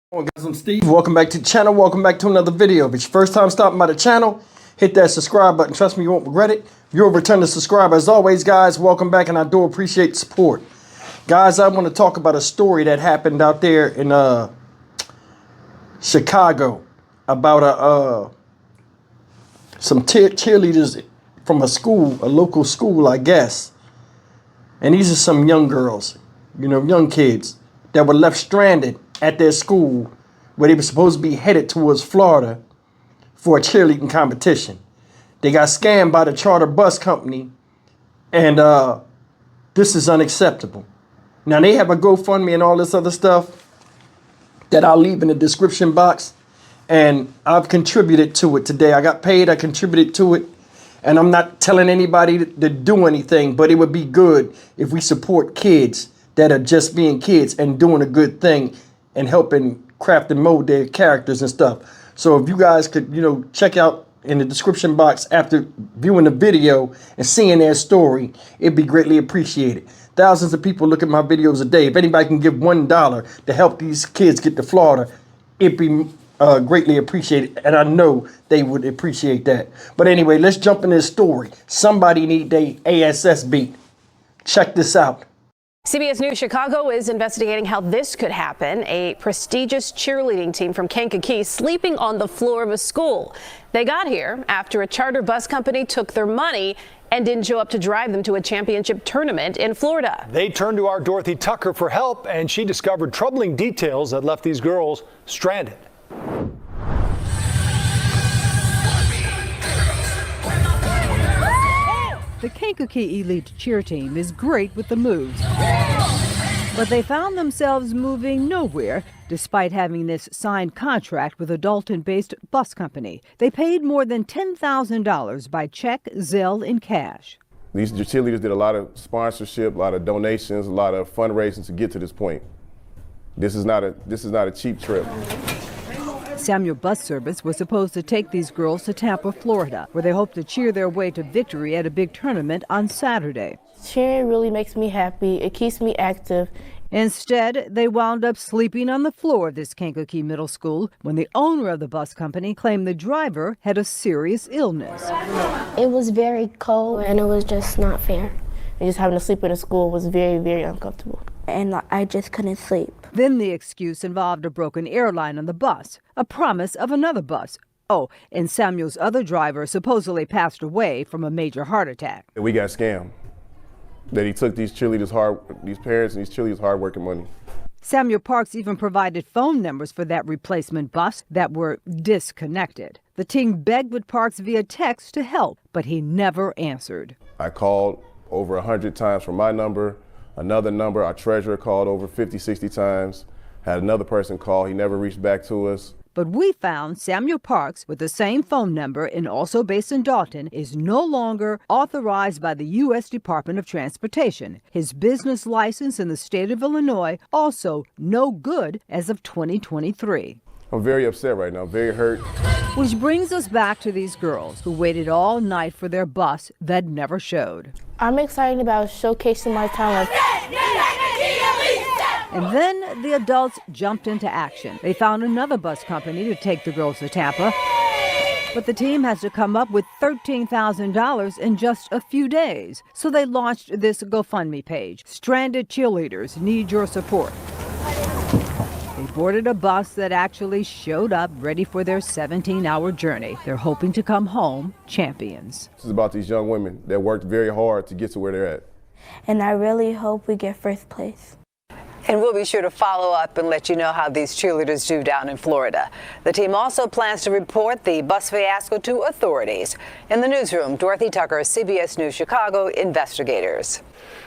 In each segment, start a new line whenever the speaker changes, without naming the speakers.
Hey guys, I'm Steve. Welcome back to the channel. Welcome back to another video. If it's your first time stopping by the channel, hit that subscribe button. Trust me, you won't regret it. If you're a return to subscriber, as always, guys, welcome back, and I do appreciate the support. Guys, I want to talk about a story that happened out there in Chicago about some cheerleaders from a school, a local school, I guess. And these are some young girls, young kids that were left stranded at their school where they were supposed to be headed towards Florida for a cheerleading competition. They got scammed by the charter bus company, and this is unacceptable. Now, they have a GoFundMe and all this other stuff that I'll leave in the description box, and I've contributed to it today. I got paid, I contributed to it, and I'm not telling anybody to do anything, but it would be good if we support kids that are just being kids and doing a good thing and helping craft and mold their characters and stuff. So if you guys could, check out in the description box after viewing the video and seeing their story, it'd be greatly appreciated. Thousands of people look at my videos a day. If anybody can give $1 to help these kids get to Florida, it'd be greatly appreciated, and I know they would appreciate that. But anyway, let's jump in this story. Somebody need their ASS beat. Check this out.
CBS News Chicago is investigating how this could happen. A prestigious cheerleading team from Kankakee sleeping on the floor of a school. They got here after a charter bus company took their money and didn't show up to drive them to a championship tournament in Florida.
They turned to our Dorothy Tucker for help, and she discovered troubling details that left these girls stranded.
The Kankakee elite cheer team is great with the moves, but they found themselves moving nowhere despite having this signed contract with a Dalton-based bus company. They paid more than $10,000 by check, Zelle, and cash.
These cheerleaders did a lot of sponsorship, a lot of donations, a lot of fundraising to get to this point. This is not a cheap trip.
Samuel Bus Service was supposed to take these girls to Tampa, Florida, where they hope to cheer their way to victory at a big tournament on Saturday.
Cheering really makes me happy. It keeps me active.
Instead, they wound up sleeping on the floor of this Kankakee middle school when the owner of the bus company claimed the driver had a serious illness.
It was very cold and it was just not fair. And just having to sleep in a school was very, very uncomfortable. And I just couldn't sleep.
Then the excuse involved a broken airline on the bus, a promise of another bus. Oh, and Samuel's other driver supposedly passed away from a major heart attack.
We got scammed. That he took these parents and these cheerleaders' hard-working money.
Samuel Parks even provided phone numbers for that replacement bus that were disconnected. The team begged with Parks via text to help, but he never answered.
I called over 100 times from my number. Another number, our treasurer called over 50, 60 times. Had another person call, he never reached back to us.
But we found Samuel Parks with the same phone number and also based in Dalton is no longer authorized by the U.S. Department of Transportation. His business license in the state of Illinois also no good as of 2023.
I'm very upset right now, very hurt.
Which brings us back to these girls who waited all night for their bus that never showed.
I'm excited about showcasing my talent.
And then the adults jumped into action. They found another bus company to take the girls to Tampa. But the team has to come up with $13,000 in just a few days. So they launched this GoFundMe page. Stranded cheerleaders need your support. They boarded a bus that actually showed up ready for their 17-hour journey. They're hoping to come home champions.
This is about these young women that worked very hard to get to where they're at.
And I really hope we get first place.
And we'll be sure to follow up and let you know how these cheerleaders do down in Florida. The team also plans to report the bus fiasco to authorities. In the newsroom, Dorothy Tucker, CBS News Chicago investigators.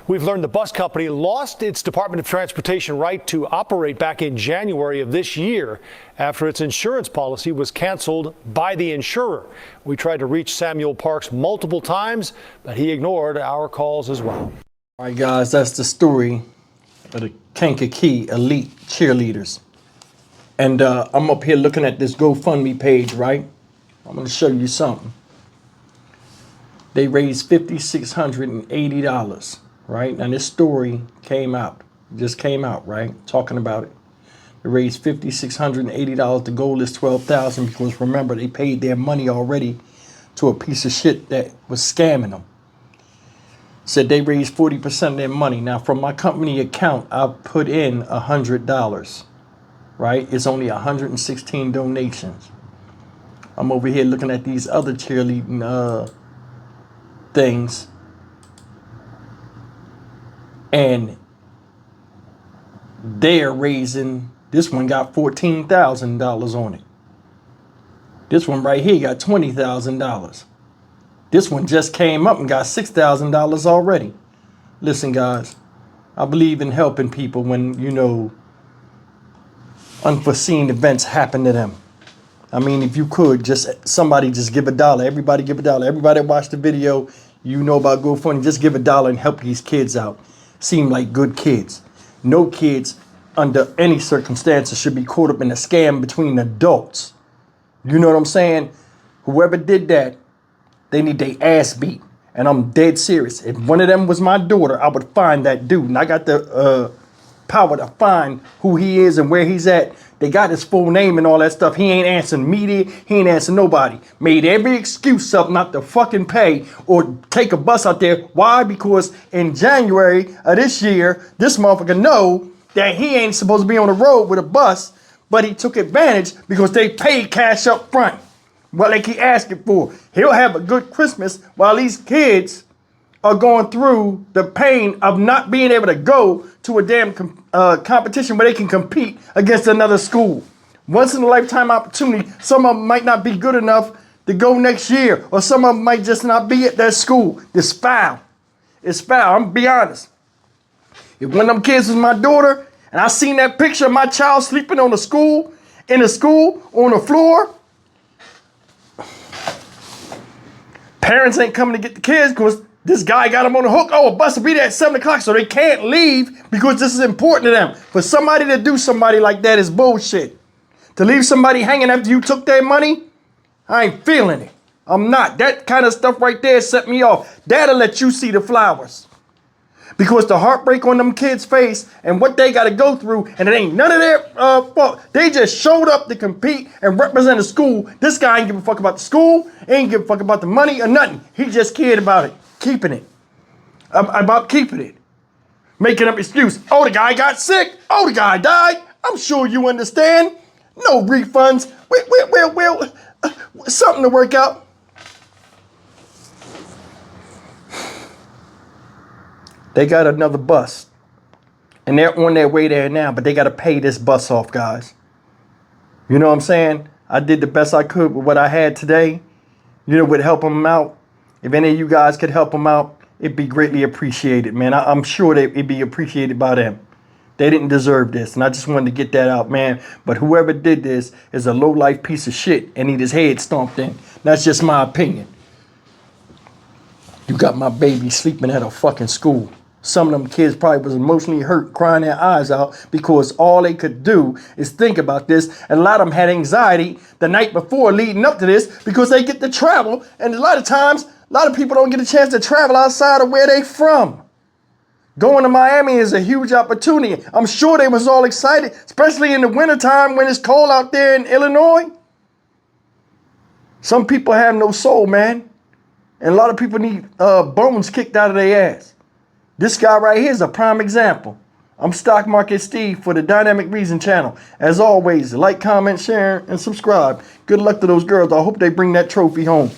We've learned the bus company lost its Department of Transportation right to operate back in January of this year after its insurance policy was canceled by the insurer. We tried to reach Samuel Parks multiple times, but he ignored our calls as well.
All right, guys, that's the story of the Kankakee elite cheerleaders. And I'm up here looking at this GoFundMe page, right? I'm going to show you something. They raised $5,680, right? And this story just came out, right? Talking about it. They raised $5,680. The goal is $12,000 because remember, they paid their money already to a piece of shit that was scamming them. Said they raised 40% of their money. Now, from my company account, I put in $100, right? It's only 116 donations. I'm over here looking at these other cheerleading things. And they're raising, this one got $14,000 on it. This one right here got $20,000. This one just came up and got $6,000 already. Listen, guys, I believe in helping people when, you know, unforeseen events happen to them. I mean, if you could, somebody just give $1. Everybody give $1. Everybody watch the video, you know about GoFundMe, just give $1 and help these kids out. Seem like good kids. No kids under any circumstances should be caught up in a scam between adults. You know what I'm saying? Whoever did that, they need their ass beat. And I'm dead serious. If one of them was my daughter, I would find that dude. And I got the power to find who he is and where he's at. They got his full name and all that stuff. He ain't answering media. He ain't answering nobody. Made every excuse up not to fucking pay or take a bus out there. Why? Because in January of this year, this motherfucker know that he ain't supposed to be on the road with a bus, but he took advantage because they paid cash up front. What they keep asking for. He'll have a good Christmas while these kids are going through the pain of not being able to go to a damn competition where they can compete against another school. Once in a lifetime opportunity. Some of them might not be good enough to go next year, or some of them might just not be at that school. It's foul. It's foul. I'm gonna be honest. If one of them kids was my daughter and I seen that picture of my child sleeping in the school on the floor, parents ain't coming to get the kids because this guy got them on the hook. Oh, a bus will be there at 7 o'clock, so they can't leave because this is important to them. For somebody to do somebody like that is bullshit. To leave somebody hanging after you took their money, I ain't feeling it. I'm not. That kind of stuff right there set me off. That'll let you see the flowers. Because the heartbreak on them kids' face and what they got to go through, and it ain't none of their fault. They just showed up to compete and represent the school. This guy ain't give a fuck about the school, ain't give a fuck about the money or nothing. He just cared about it, keeping it. About keeping it. Making up excuse. Oh, the guy got sick. Oh, the guy died. I'm sure you understand. No refunds. Well, something to work out. They got another bus, and they're on their way there now, but they got to pay this bus off, guys. You know what I'm saying? I did the best I could with what I had today. You know, would help them out. If any of you guys could help them out, it'd be greatly appreciated, man. I'm sure that it'd be appreciated by them. They didn't deserve this, and I just wanted to get that out, man. But whoever did this is a low-life piece of shit and need his head stomped in. That's just my opinion. You got my baby sleeping at a fucking school. Some of them kids probably was emotionally hurt, crying their eyes out because all they could do is think about this. And a lot of them had anxiety the night before leading up to this because they get to travel. And a lot of times, a lot of people don't get a chance to travel outside of where they from. Going to Miami is a huge opportunity. I'm sure they was all excited, especially in the wintertime when it's cold out there in Illinois. Some people have no soul, man. And a lot of people need bones kicked out of their ass. This guy right here is a prime example. I'm Stock Market Steve for the Dynamic Reason channel. As always, like, comment, share, and subscribe. Good luck to those girls. I hope they bring that trophy home.